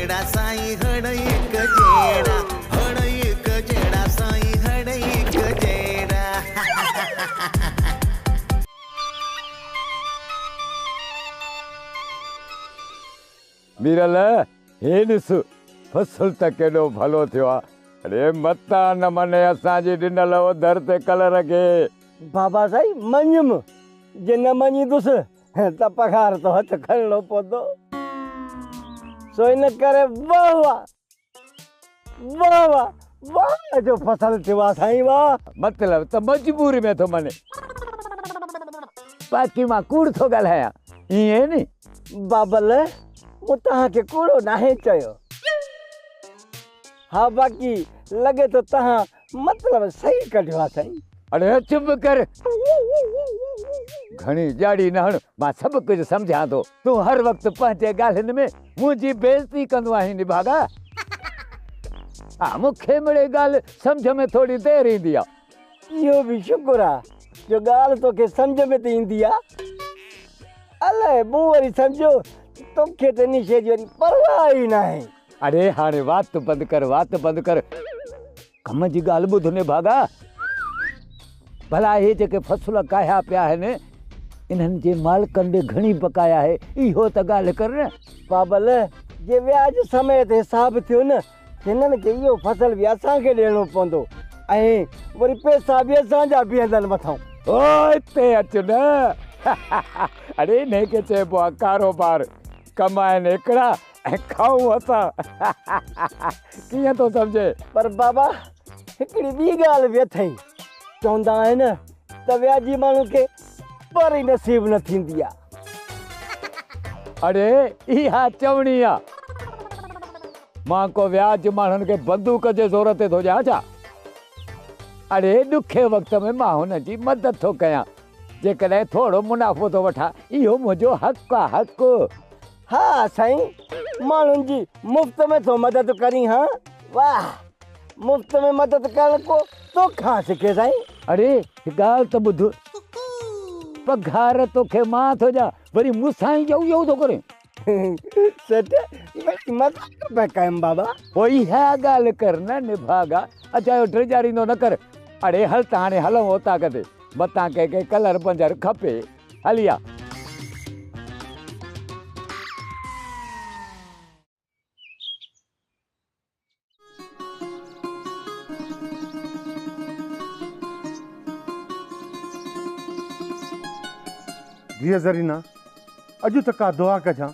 जेड़ा साईं हड़ एक जेड़ा, हड़ एक जेड़ा साईं हड़ एक जेड़ा। मीरल हे ॾिस फसल त केॾो भलो थियो आहे। अरे मता न मने असांजी ॾिनल हो दर ते कलर खे। बाबा साईं मञुमि, जे न मञींदुसि त पघार तो हथ खणणो पवंदो। सो इन करे वाह वाह वाह वाह वाह जो फसल थियो आहे साईं वाह। मतलब त मजबूरी में थो मने, बाक़ी मां कूड़ थो ॻाल्हायां ईअं नी। बाबल मूं तव्हांखे कूड़ो नाहे चयो। हा बाक़ी लॻे थो तव्हां मतलब सही कढियो आहे साईं। अरे चुप कर, घणी ॼाड़ी न हण, मां सभु कुझु सम्झां थो। तूं हर वक़्तु पंहिंजे ॻाल्हियुनि में मुंहिंजी बेइज़ती कंदो आहीं निभागा। हा मूंखे मिड़े ॻाल्हि सम्झ में थोरी देरि ईंदी आहे। इहो बि शुक्र आहे जो ॻाल्हि तोखे सम्झ में त ईंदी आहे। अलाए मूं वरी सम्झो तोखे त इन शइ जी वरी परवाह ई न आहे। अरे हाणे वात बंदि कर, वात बंदि कर, कम जी ॻाल्हि ॿुध निभागा। भला हे जेके फसल काया पिया आहिनि इन्हनि जे मालिकनि ॾे घणी बकाया आहे, इहो त ॻाल्हि कर न। बाबल जे व्याज समय ते हिसाब थियो न, हिननि खे इहो फसल बि असांखे ॾियणो पवंदो ऐं वरी पैसा बि असांजा बीहंदनि मथां। ओ हिते अच न। अरे हिनखे चइबो आहे कारोबार, कमाइनि हिकिड़ा ऐं खाऊं असां। कीअं थो सम्झे? पर बाबा हिकिड़ी ॿी ॻाल्हि बि अथई, चवंदा आहिनि त व्याजी माण्हू खे पर ई नसीब न थींदी आहे। अरे इहा चवणी आहे। मां को व्याज माण्हुनि खे बंदूक जे ज़ोर ते थो ॾियां छा? अरे ॾुखे वक़्त में मां हुन जी मदद थो कयां, जेकॾहिं थोरो मुनाफ़ो थो वठां, इहो मुंहिंजो हक़ आहे, हक़। हा साईं, माण्हुनि जी मुफ़्त में थो मदद करी। हाँ वाह, मुफ़्त में मदद करण को तोखां सिखे साईं। अरे ॻाल्हि त ॿुध, पघार तोखे मां थो ॾियां, वरी मूंसां ई इहो थो करे। सच मज़ाक पिया कयमि बाबा। पोइ इहा ॻाल्हि कर न निभागा, अच्छा इहो टिजारींदो न कर। अरे हल त हाणे हलूं उतां कदे, मतां कंहिंखे कलर पंजर खपे, हलिया। धीअ ज़रीना, अॼु त का दुआ कजां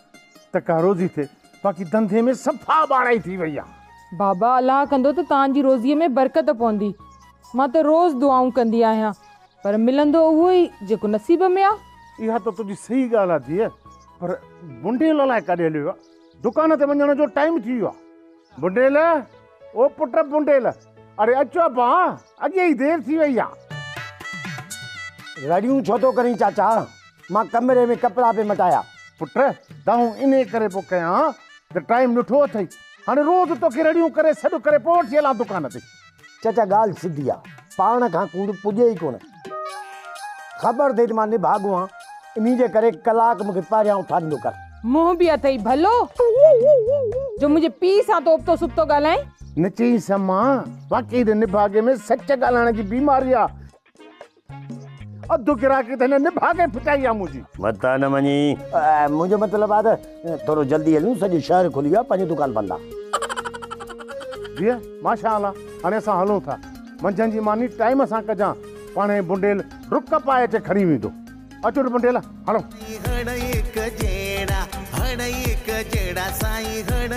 त का रोज़ी थिए, बाक़ी धंधे में सफ़ा ॿाड़ाई थी वई आहे। बाबा अलाह कंदो त तव्हांजी रोज़ीअ में बरकत पवंदी। मां त रोज़ दुआऊं कंदी आहियां, पर मिलंदो उहो ई जेको नसीब में आहे। इहा त तुंहिंजी सही ॻाल्हि आहे धीअ, पर बुंडेल लाइ काॾे हलियो आहे? दुकान ते वञण जो टाइम थी वियो आहे। बुंडेल, ओ पुट बुंडेल, अरे अचो भाउ, अॻे ई देरि थी वई आहे। रड़ियूं छो थो करीं चाचा? मां कमरे में कपिड़ा पे मटाया। पुट दाऊं इन करे पोइ कयां त टाइम ॾिठो अथई, हाणे रोज़ तोखे रड़ियूं करे सॾु करे पोइ वठी हलां दुकान ते। चाचा ॻाल्हि सिधी आहे, पाण खां कूड़ पुॼे ई कोन। ख़बर अथई मां निभागो आहियां, इन जे करे कलाक मूंखे पहिरियां उथारींदो कर। मुंहुं बि अथई भलो जो मुंहिंजे पीउ सां तोपतो सुपतो ॻाल्हाए। न चई मां, वाकई निभागे में सच ॻाल्हाइण जी बीमारी आहे। अधु गिराकी त हिन निभागे फिटाई आहे मुंहिंजी। मता न मञी, मुंहिंजो मतिलबु आहे त थोरो जल्दी हलूं, सॼो शहर खुली वियो आहे, पंहिंजी दुकान बंदि आहे। जीअं माशाअल्लाह, हाणे असां हलूं था, मंझंदि जी मानी टाइम सां कजां, पाणे बुंडेल रुक पाए अचे खणी वेंदो। अचो बुंडेल, हलो। हड़ एक जेड़ा, हड़ एक जेड़ा साईं हड़